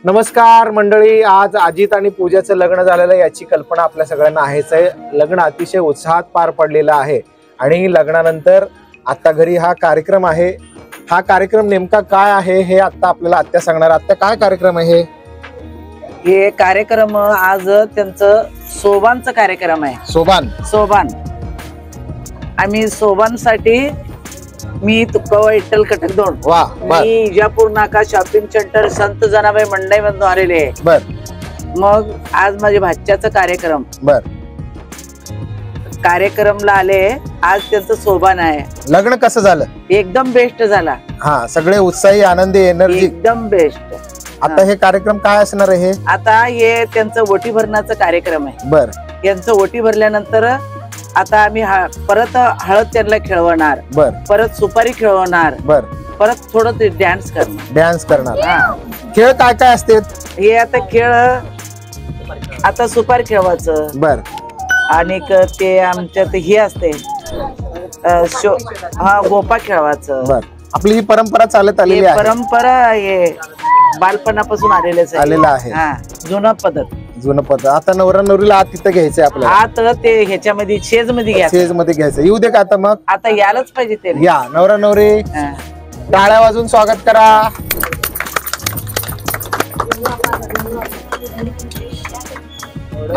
नमस्कार मंडळी, आज अजित आणि पूजाचं लग्न झालेलं याची कल्पना आपल्या सगळ्यांना आहेच आहे। लग्न अतिशय उत्साहात पार पडलेलं आहे आणि लग्नानंतर आता घरी हा कार्यक्रम आहे। हा कार्यक्रम नेमका काय आहे हे आता आपल्याला आत्या सांगणार। आत्या, काय कार्यक्रम आहे हे कार्यक्रम? आज त्यांचं सोबानचा कार्यक्रम आहे। सोबान आम्ही सोबानसाठी मी तुकावा विठ्ठल कटक दोन मी इजापूर नाका शॉपिंग सेंटर संत जनाबाई मंडई मधून आलेले आहे। बर, मग आज माझ्या भाच्याचा कार्यक्रम कार्यक्रमला आले। आज त्यांचं सोबान आहे। लग्न कसं झालं? एकदम बेस्ट झाला। हा, सगळे उत्साही, आनंदी, एनर्जी एकदम बेस्ट। आता हे कार्यक्रम काय असणार आहे? आता हे त्यांचं ओटी भरण्याचा कार्यक्रम आहे। बर, यांचं ओटी भरल्यानंतर आता आम्ही परत हळद त्यांना खेळवणार, बर, परत सुपारी खेळवणार, बर, परत थोडं डान्स करणार। खेळ काय काय असते? हे आता खेळ आता सुपारी खेळवायचं, बर, आणि ते आमच्यात हे असते गोपा खेळवायचं। बर, आपली ही परंपरा चालत आलेली आहे। परंपरा हे बालपणापासून आलेलं आहे। जुनं पद्धत। आता नवरा नवरीला आत तिथं घ्यायचंय आपल्याला। आत ते ह्याच्यामध्ये शेज मध्ये घ्यायचं। येऊ दे का आता? मग आता यायलाच पाहिजे ते। या नवरा नवरी टाळ्या वाजून स्वागत करा।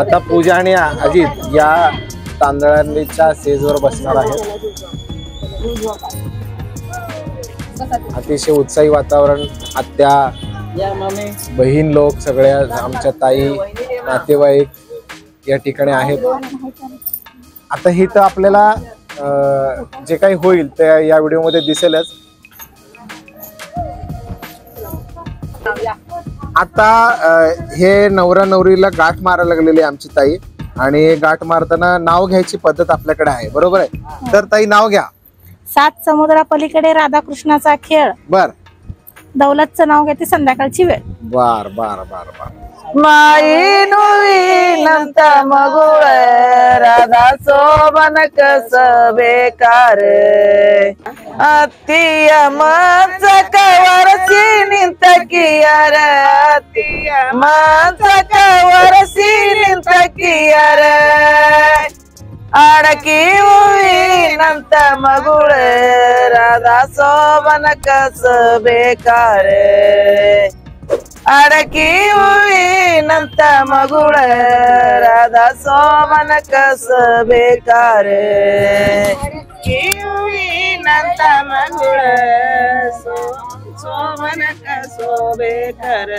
आता पूजा आणि अजित या तांदळाच्या सेजवर बसणार आहेत। अतिशय उत्साही वातावरण। आत्या, बहीण लोक, सगळ्या आमच्या ताई, नातेवाईक या ठिकाणी आहेत। आता ही तर आपल्याला जे काही होईल ते या व्हिडिओ मध्ये दिसेलच। आता हे नवरा नवरीला गाठ मारायला लागलेली आमची ताई, आणि गाठ मारताना नाव घ्यायची पद्धत आपल्याकडे आहे, बरोबर आहे? तर ताई, नाव घ्या। 7 समुद्रापलीकडे राधाकृष्णाचा खेळ। बर, दौलतचं नाव घेते संध्याकाळची वेळ। बार बार बार बार। माई नुवी नंत मगुळ राधा सोबन कस बेकार अतिय मज कवरसी निंत कियार मज कवरसी निंत कियार अडकी उवी नंत मगुळ राधा सोबन कस बेकार अडकी उवी नंत मगुळ राधा सोबन कस बेकार नंत मगुळ सोबन कसो बेकार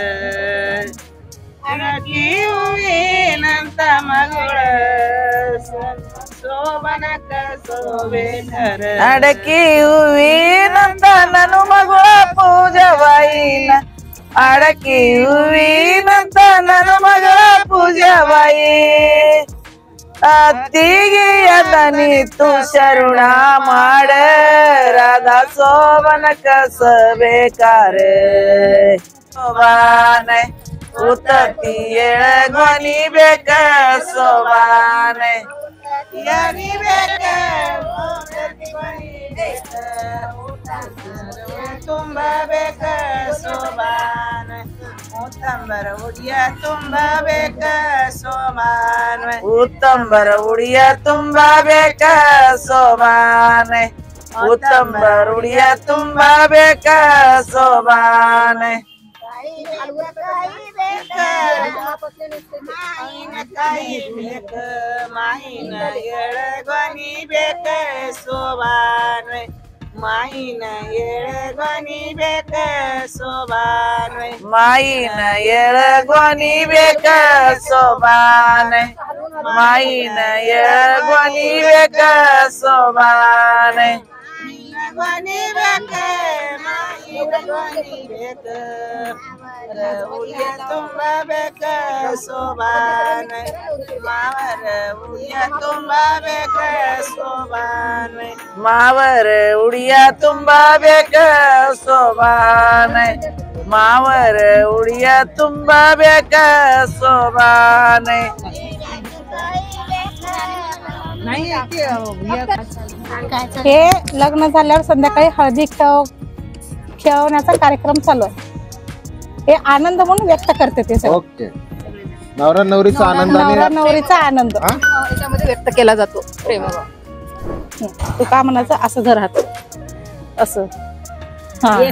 अडकी उवी नंत मगुळ सोबन कसो बेकार अडकी उवी नंत ननु मगुळ पूजवाईन अडकी उवी नंत ननु मगुळ पूजवाई अतिगी तू शरुणा माड राधा सोबन कस बेकार सोबान उतती येळ ध्वनी बेक सोबान यानी बेक तुम्बा बेक सोबान उत्तंबर उडिया तुम्बा बेक सोबान उत्तंबर उडिया तुम्बा बेक सोबान उत्तंबर उडिया तुम्बा बेक सोबान माहीन येळ ध्वनी बेक सोबान माईन येळ ध्वनी बेक सोबान माईन येळ ध्वनी बेक सोबान माईन येळ ध्वनी बेक सोबान ध्वनी बेक माईन ध्वनी बेक उडिया तुम्बा बेक सोबान मावर उडिया तुम्बा बेक सोबान मावर उडिया तुम्बा बेक सोबान मावर उडिया तुम्बा बेक सोबान हे लग्न झाल्यावर संध्याकाळी हळदी खेळवण्याचा कार्यक्रम चालू आहे। हे आनंद म्हणून व्यक्त करते ते सगळं. ओके. नवरा नवरीचा आनंदाने नवरा नवरीचा आनंद हा? याच्यामध्ये व्यक्त केला जातो प्रेम. तू का म्हणायचं असं जर राहत असं हा ए,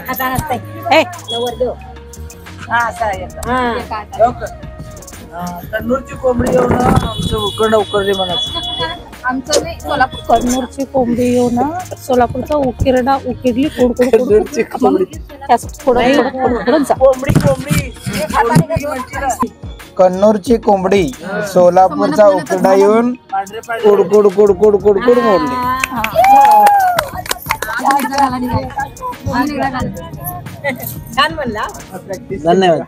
कन्नूरची कोंबडी येऊन आमचं उकरडं उकरली म्हणायचं. आमचं नाही, सोलापूर. कन्नूरची कोंबडी येऊन सोलापूरचा उकिरडा उकिरली कन्नूरची कोंबडी. कोंबडी कोंबडी कन्नूरची कोंबडी सोलापूरचा उकिरडा येऊन कुड कुड कुड कुड कुड कुड मोडली. धन्यवाद.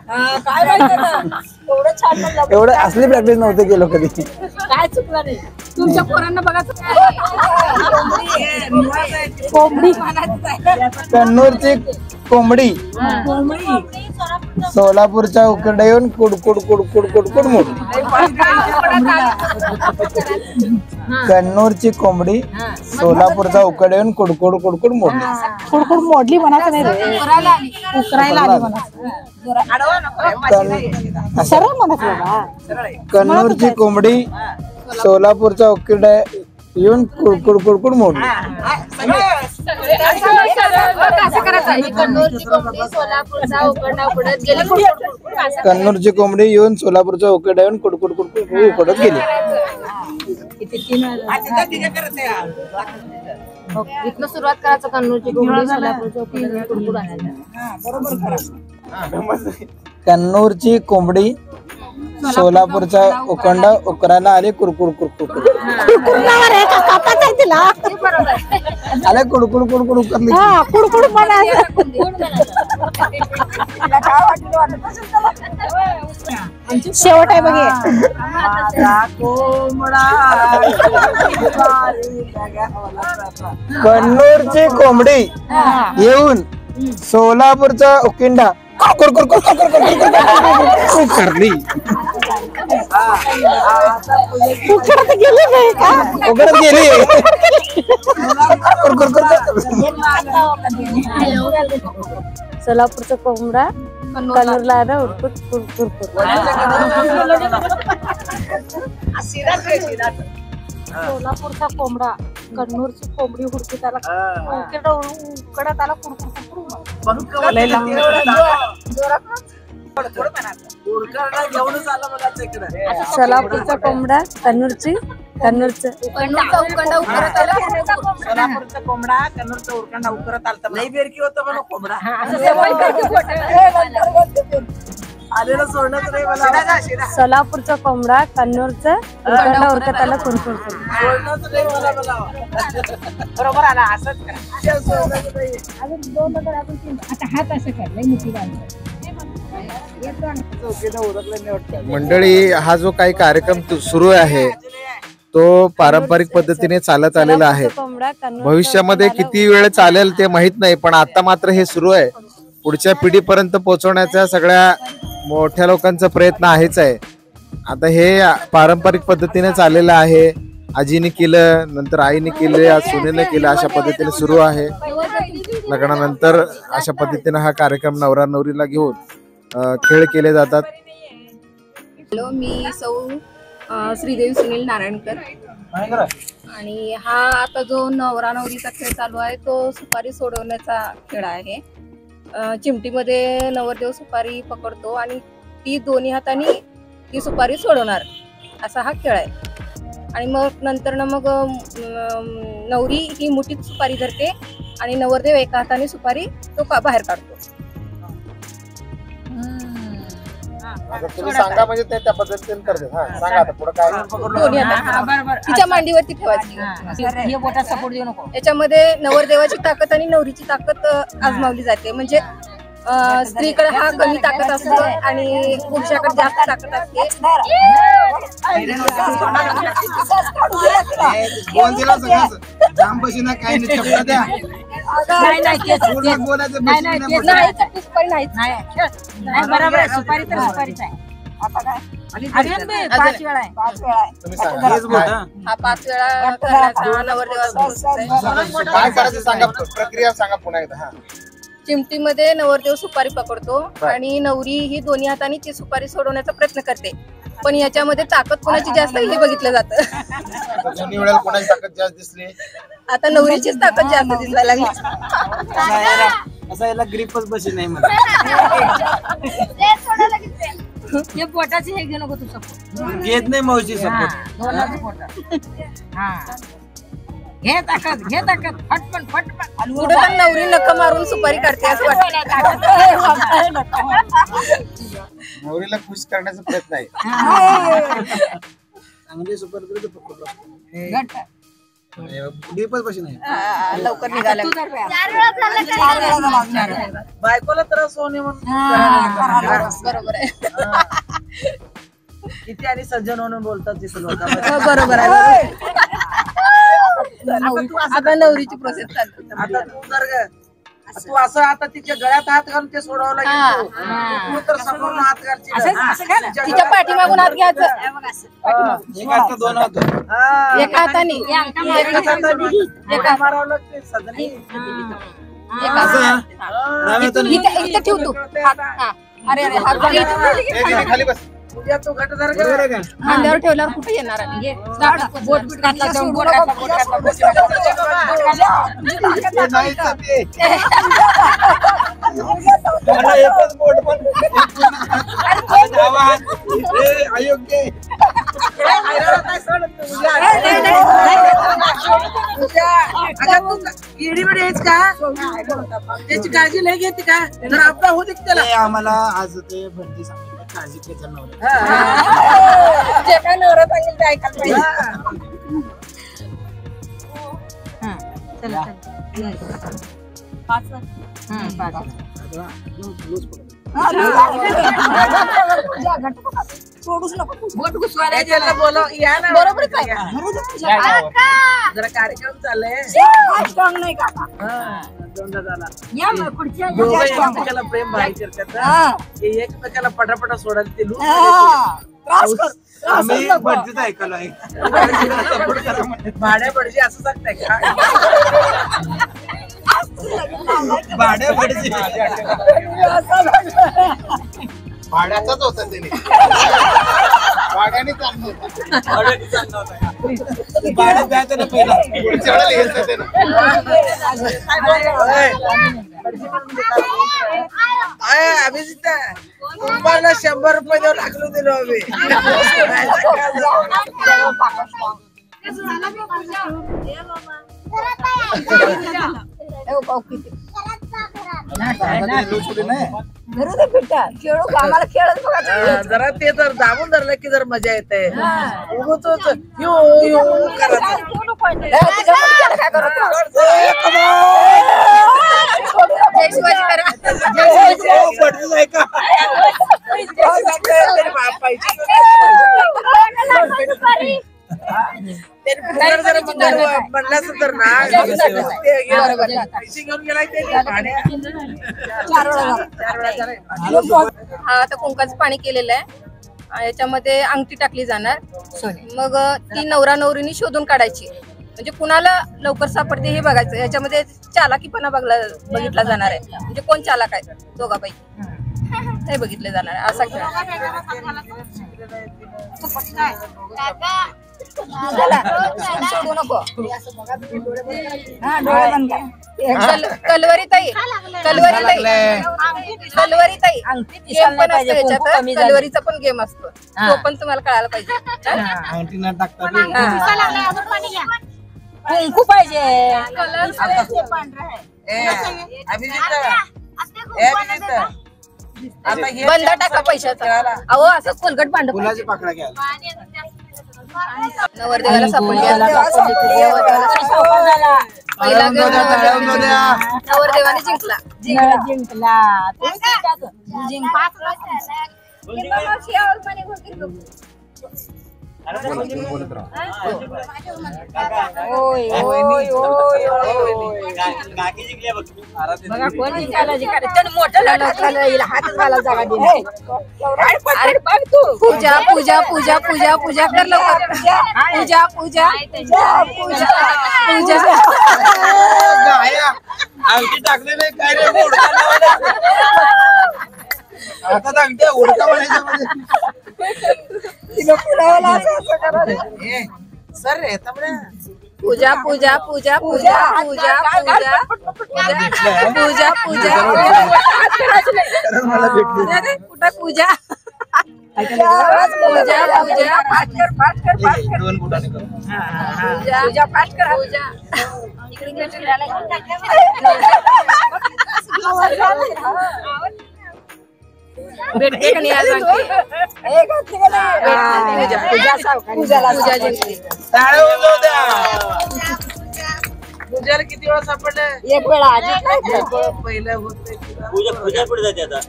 एवढं असली प्रॅक्टिस नव्हते केलं कधी. काय चुकलं नाही तुमच्या पोरांना बघा. कोंबडी कन्नूरची कोंबडी सोलापूरच्या उकिरडा येऊन कुड कुड कुड कुड कुड कुड मोडली. कन्नूरची कोंबडी सोलापूरचा उकिरडा येऊन कुडकुड कुडकुड मोडली. कुडकुड मोडली म्हणायचं नाही रे, उकरायला आली म्हणायचं. सरळ म्हणायचं बाबा. कन्नूरची कोंबडी सोलापूरचा उकिरडा येऊन कुडकुड कुडकुड मोडली. कन्नूरची कोंबडी येऊन सोलापूरचा उकिरडा येऊन कुडकुड कुडकुड उकडत गेली. इथनं सुरुवात करायचं. कन्नूरची कोंबडी सोलापूरचं कुडकुड आणायचं. कन्नूरची कोंबडी सोलापूरचा उकंडा उकरायला आले कुरकुड कुरकुड आले कुडकुड कुडकुड उकरली. कुडकुड म्हणायचं. शेवट आहे बघ. कन्नूरची कोंबडी येऊन सोलापूरचा उकिंडा उकरली. उकडत गेली नाही का? उकरत गेली. सोलापूरचा कोंबडा कन्नूरला आला उडकुट कुरकुर. सोलापूरचा कोंबडा कन्नूरची कोंबडी हुडकी त्याला उकडत आला कुरकुर कुरकुर. सोलापूरचा कोंबडा कन्नूरचा सोलापूरचा कोंबडा कन्नूरचा उरकांडा उकरत आलता. लई बेरकी होतं पण कोंबडा आलेलं सोडणंच नाही मला. सोलापूरचा कोंबडा कन्नूरचा उरकत आला कुरकुर. सोडणंच नाही मला. बरोबर आला. असंच मंडळी, हा जो काही कार्यक्रम सुरू आहे तो पारंपरिक पद्धतीने चालत आलेला आहे. भविष्यामध्ये किती वेळ चालेल ते माहित नाही, पण आता मात्र हे सुरू आहे. पुढच्या पिढीपर्यंत पोहोचवण्याचा सगळ्या मोठ्या लोकांचा प्रयत्न आहेच आहे. आता हे पारंपरिक पद्धतीने चाललेलं आहे. आजीने केलं, नंतर आईने केले, आज सुनेने केलं, अशा पद्धतीने सुरू आहे. लग्नानंतर अशा पद्धतीने हा कार्यक्रम नवरा नवरीला घेऊन खेळ केले जातात. हॅलो, मी सौ श्रीदेवी सुनील नारायणकर. आणि हा आता जो नवरा नवरीचा खेळ चालू आहे तो सुपारी सोडवण्याचा खेळ आहे. चिमटीमध्ये नवरदेव सुपारी पकडतो आणि ती दोन्ही हाताने ती सुपारी सोडवणार, असा हा खेळ आहे. आणि मग नंतर मग नवरी ही मुठीत सुपारी धरते आणि नवरदेव एका हाताने सुपारी तो बाहेर काढतो. तुम्ही सांगा म्हणजे ते त्या पद्धतीने करते. सांगा आता पुढे काय. दोन्ही हात तिच्या मांडीवरती ठेवायची. याच्यामध्ये नवरदेवाची ताकद आणि नवरीची ताकद आजमावली जाते. म्हणजे स्त्रीकडे हा कमी ताकद असतो आणि पुरुषाकडे जास्त ताकद असते. हा 5 वेळा नवरदेवाचा काय करायचं सांगा, प्रक्रिया सांगा पुन्हा एकदा. चिमटीमध्ये नवरदेव सुपारी पकडतो आणि नवरी ही दोन्ही हाताने ती सुपारी सोडवण्याचा प्रयत्न करते, पण याच्यामध्ये ताकद कोणाची जास्त हे बघितलं जातं. दोन्ही वेळेला कोणाची ताकद जास्त दिसली? आता नवरीचीच ताकद जास्त दिसायला लागली. असा याला ग्रिपच बशी नाही हे पोटाचे हे घे नको तू सपोर्ट घेत नाही मावशी सपोर्ट. दोनाचे पोट घे ताकद फटफट पुढे पण नवरी नख मारून सुपारी काढते असं वाटतं. नवरीला खुश करण्याचा प्रयत्न आहे. चांगली सुपारी तरी पकडतो. घट्ट ग्रिपच बशी नाही. लवकर निघाला. बायकोला त्रास होणे म्हणून बरोबर आहे. किती आणि सज्जन म्हणून बोलतात तिथे लोक. बरोबर आहे. आता नवरीची प्रोसेस चालते. आता तू जर तू असं आता तिच्या गळ्यात हात घालून ते सोडावं लागेल. तू तर समोर हात घालशील. तिच्या पाठीमागून हात घ्यायचं. एक हात का दोन हात? एका हाताने एका मारावं लागते सदनी. इथे ठेव तू. अरे हात खाली बस. तुझ्या तू घट धर खांद्यावर ठेवल्यावर कुठे येणार आहे? बोट घातला अयोग्य. इडीबिडी आहेस का? त्याची काळजी नाही घेते का? जर आपला होते त्याला. आम्हाला आज ते भरती सांगितलं काळजी घ्यायचं नव्हतं. जे काय नवरा सांगेल ते ऐकायला पाहिजे. बोट घुसवायला त्याला बोलव या ना. बरोबरच आहे. जरा कार्यक्रम चाललाय. स्ट्रॉंग नाही का दोनदा झाला. या मग पुढच्या दोघं एकमेकाला प्रेम भारी करतात. ते एकमेकाला पटापटा सोडायला ते लूट. आम्ही भरतीच ऐकलो आहे. भाड्या पडशी असं सांगताय का? भाड्या भरती भाड्याचाच होता त्याने. भाड्याने चाललं होतं. भाड्यात जायचं ना पहिला. पुढच्या वेळेला घ्यायचं त्यानं. अभिजित तुम्हाला 100 रुपये देऊन टाकलो दिलो आम्ही. जरा ते जर दाबून धरलं की जर मजा येते. उगाच म्हणलास तर ना पैसे घेऊन गेलाय ते. हा आता कुंकाचं पाणी केलेलं आहे. याच्यामध्ये अंगठी टाकली जाणार. मग ती नवरा नवरीने शोधून काढायची. म्हणजे कुणाला लवकर सापडते हे बघायचं. याच्यामध्ये चालाकीपणा बघितला जाणार आहे. म्हणजे कोण चालाक आहे दोघापैकी हे बघितले जाणार आहे. असा खेळ. सोडू नको. कलवरी ताई गेम पण असतो याच्यात. कलवरीचा पण गेम असतो. तो पण तुम्हाला कळायला पाहिजे. अंगठी न टाकता कुंकू पाहिजे. बंद टाका पैशाचा. अहो असं खोलगट भांड. फुलाची पाकळ्या घ्या. नवरदेवाला सापडली. पहिला नवरदेवाने जिंकला. पूजा पूजा पूजा पूजा पूजा कर लवकर. पूजा पूजा पूजा पूजा अंगठी टाकले नाही काय रे आता अंगठी उडका म्हणायचं सर रे पूजा पूजा पूजा पूजा पूजा पूजा पूजा पूजा मला भेटली कुठं पूजा पूजा पूजा दोन बुटाने करू पूजा पाठ करा पूजा भेटते का नाही आज पूजा जिंकली पूजाला किती वेळा सापडलं एक वेळा पहिलं होत पूजा पुढे जाते आता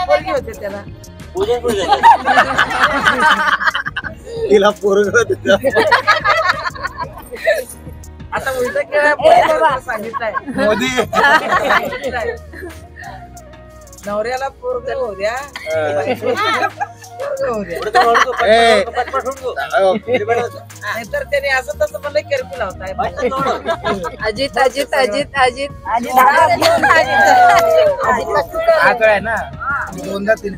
पोरगी होते त्याला पूजा पुढे जाते तिला पोरग आता उलट केलं सांगितलंय मोदी नवऱ्याला पोरग होऊ द्या नाहीतर त्याने असं तसं म्हणलं केअरफुल होताय अजित अजित अजित अजित आहे ना दोनदा तीन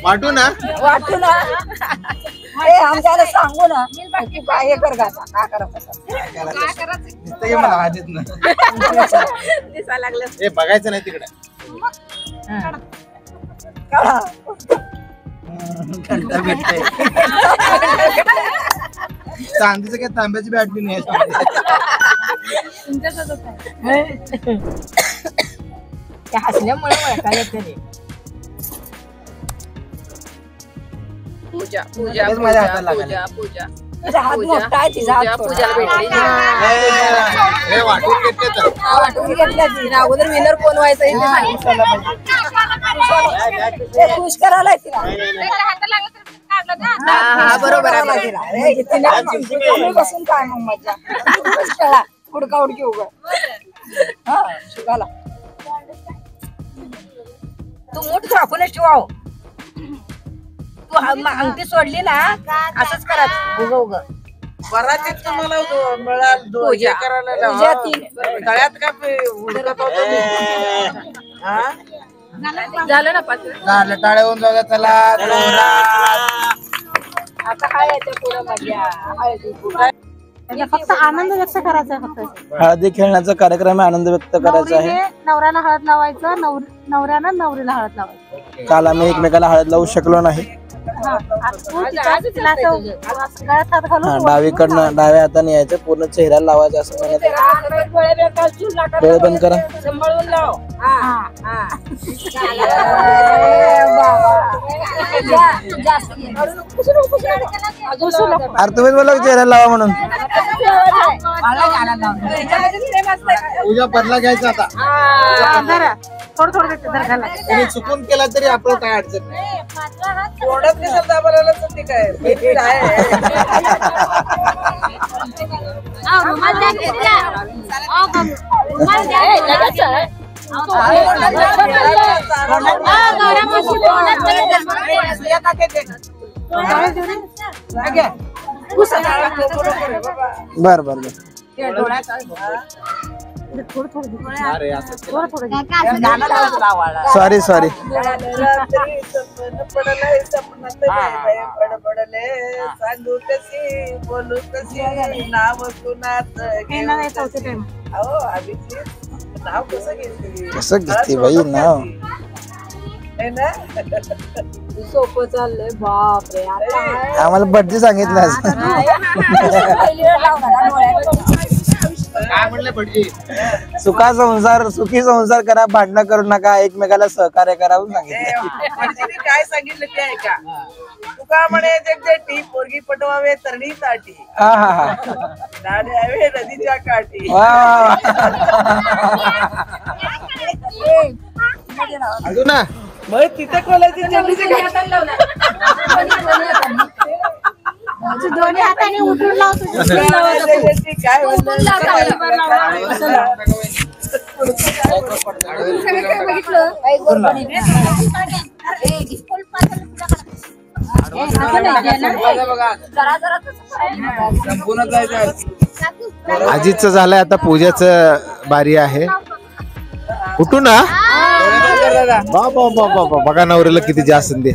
वाटू ना आमच्याला सांगू ना तू काय हे कर गाता काय मला आधीच ना दिसायला लागलं हे बघायचं नाही तिकडे घंटा भेटते चांदीचं काय तांब्याची बॅट बी नाही हसल्यामुळे ओळखायला तरी पूजा पूजा लगेच माझ्या हाताला पूजा लागलं. पूजा तिचा हात मोठा आहे तिचा हात पूजाला भेटली हे वाटून घेतले तर वाटून घेतल्या तिने अगोदर विनर कोण व्हायचं हे सांगितलं पाहिजे खुश करायला तिला हा बरोबर आहे तिला तुम्ही बसून काय मग मजा खुश करा हुडका हुडकी उघड हा शिकाला तू मोठ झाकूनच ठेवाव तू अंगठी सोडली ना असंच करायचं उग उग वरातीत तुम्हाला मिळाल पूजा. करायला पूजा तीन. गळ्यात का हुडकत होतो मी हा झालं ना पाच झालं टाळे होऊन जाऊ द्या चला आता काय याच्या पुढे मजा फक्त आनंद व्यक्त करायचा आहे फक्त हळदी खेळण्याचा कार्यक्रम आहे आनंद व्यक्त करायचा आहे नवऱ्याला हळद लावायचं नवऱ्यानं नवरीला हळद लावायचं काल आम्ही एकमेकाला हळद लावू शकलो नाही डावीकडनं डाव्या हाताने यायचं पूर्ण चेहऱ्याला लावायचं असं म्हणत आहे. डोळे बंद करा अरे तुम्हीच बोला चेहऱ्याला लावा म्हणून पूजा बदला घ्यायचा आता थोडं थोडं चुकून केला तरी आपलं काय अडचण नाही तोंडात कसं दाबायला ते काय भेटली आहे बर बर सॉरी सॉरी पडले सांगू कशी बोलू कशी नाव कुणाच अहो अभिजित नाव कसं घेतली कसं घेते बाई नाव सोपं चाललंय बापरे आम्हाला बड्डी सांगितलं आज काय म्हणले बड्डी सुखा संसार सुखी संसार करा भांडणं करू नका एकमेकाला सहकार्य करा सांगितलं काय सांगितलं ते आहे का तुका म्हणे जगजेटी पोरगी पटवावे तरणी ताटी हा हा हा दाढे हवे नदीच्या काठी वा अजून ना मग तिथे खोलायची दोन्ही हाताने उठून लावतो काय आजीचं झालंय आता पूजेचं बारी आहे. उठू ना बाबा बाबा बघा नवऱ्याला किती जास्त दे.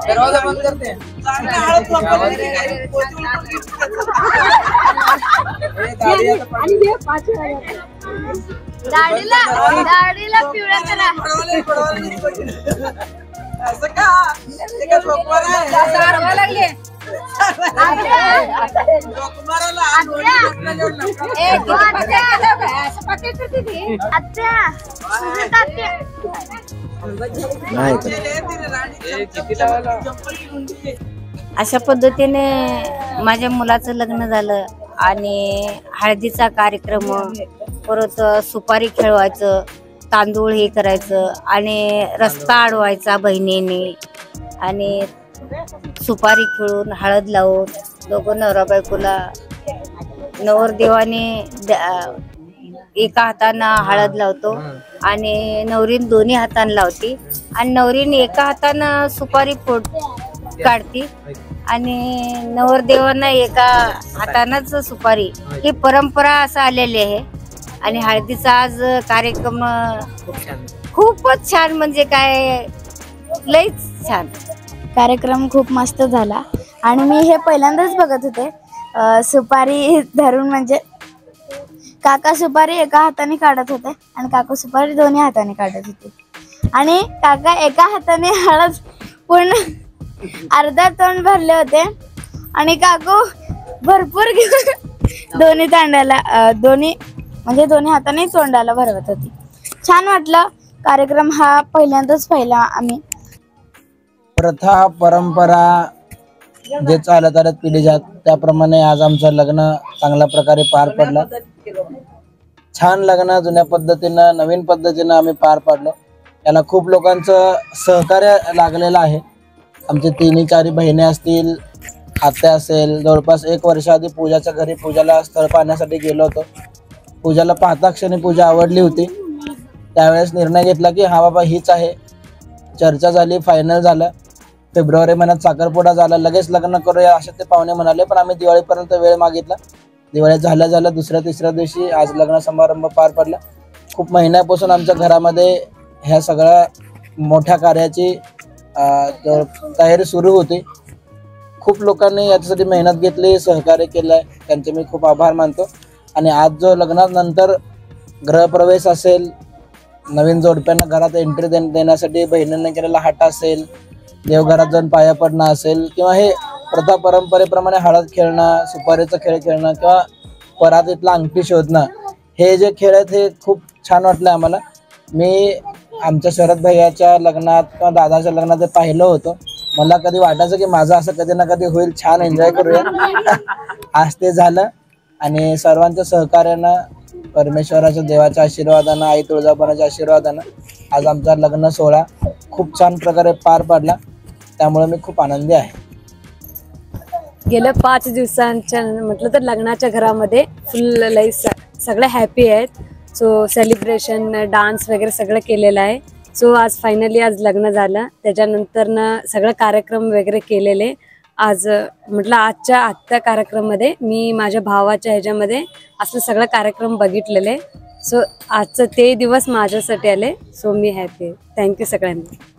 दरवाजा बंद करते. दाढीला पिवळा करा. असं का लागले अशा पद्धतीने माझ्या मुलाचं लग्न झालं आणि हळदीचा कार्यक्रम, परत सुपारी खेळवायचं, तांदूळ हे करायचं आणि रस्ता अडवायचा बहिणीने आणि सुपारी खेळून हळद लावून दोघं नवरा बायकोला नवरदेवाने एका हातानं हळद लावतो आणि नवरीन दोन्ही हातानं लावती आणि नवरीन एका हातानं सुपारी काढती आणि नवरदेवांना एका हातानंच सुपारी. ही परंपरा असं आलेली आहे आणि हळदीचा आज कार्यक्रम खूपच छान, म्हणजे काय लईच छान कार्यक्रम खूप मस्त झाला आणि मी हे पहिल्यांदाच बघत होते. सुपारी धरून म्हणजे काका सुपारी एका हाताने काढत होते आणि काकू सुपारी दोन्ही हाताने काढत होते आणि काका एका हाताने हळद पूर्ण अर्धा तोंड भरले होते आणि काकू भरपूर दोन्ही तांड्याला दोन्ही हाताने तोंडाला भरवत होती. छान वाटलं. कार्यक्रम हा पहिल्यांदाच पाहिला आम्ही. प्रथा परंपरा जे चालत आल्यात पिढीजात त्याप्रमाणे आज आमचं लग्न चांगल्या प्रकारे पार पडलं. छान लग्न जुन्या पद्धतीनं नवीन पद्धतीनं आम्ही पार पाडलं. याला खूप लोकांचं सहकार्य लागलेलं आहे. आमचे 3-4 बहिणी असतील, आत्या असेल. जवळपास 1 वर्ष आधी पूजाच्या घरी पूजाला स्थळ पाहण्यासाठी गेलो होतो. पूजाला पाहता क्षणी पूजा आवडली होती. त्यावेळेस निर्णय घेतला की हा बाबा हीच आहे. चर्चा झाली, फायनल झालं. फेब्रुवारी महिन्यात साखरपुडा झाला, लगेच लग्न करूया असे ते पाहुणे म्हणाले. पण आम्ही दिवाळीपर्यंत वेळ मागितला. दिवाळी झाल्या दुसऱ्या दिवशी आज लग्न समारंभ पार पडला. खूप महिन्यापासून आमच्या घरामध्ये ह्या सगळ्या मोठ्या कार्याची तयारी सुरू होती. खूप लोकांनी याच्यासाठी मेहनत घेतली, सहकार्य केलंय, त्यांचे मी खूप आभार मानतो. आणि आज जो लग्नानंतर गृहप्रवेश असेल, नवीन जोडप्यांना घरात एंट्री देण्यासाठी बहिणींनी केलेला हाट असेल, देवघरात जाऊन पाया पडणं असेल किंवा हे प्रथा परंपरेप्रमाणे हळद खेळणं, सुपारीचा खेळ खेळणं किंवा परातीतला अंगठी शोधणं, हे जे खेळ आहेत हे खूप छान वाटलं आम्हाला. मी आमच्या शरद भैयाच्या लग्नात किंवा दादाच्या लग्नात पाहिलं होतं. मला कधी वाटायचं की माझं असं कधी ना कधी होईल, छान एन्जॉय करूया. आज ते झालं आणि सर्वांच्या सहकार्यानं, परमेश्वराच्या देवाच्या आशीर्वादानं, आई तुळजाभवानीच्या आशीर्वादानं आज आमचा लग्न सोहळा खूप छान प्रकारे पार पडला. त्यामुळे मी खूप आनंदी आहे. गेल्या 5 दिवसांच्या म्हटलं तर लग्नाच्या घरामध्ये फुल लाईफ सगळे हॅपी आहेत. सो सेलिब्रेशन, डान्स वगैरे सगळं केलेलं आहे. सो आज फायनली आज लग्न झालं. त्याच्यानंतरनं सगळं कार्यक्रम वगैरे केलेले. आज म्हटलं आजच्या कार्यक्रमामध्ये मी माझ्या भावाच्या ह्याच्यामध्ये असं सगळं कार्यक्रम बघितलेले. सो आजचं ते दिवस माझ्यासाठी आले. सो मी हॅपी आहे. थँक्यू सगळ्यांना.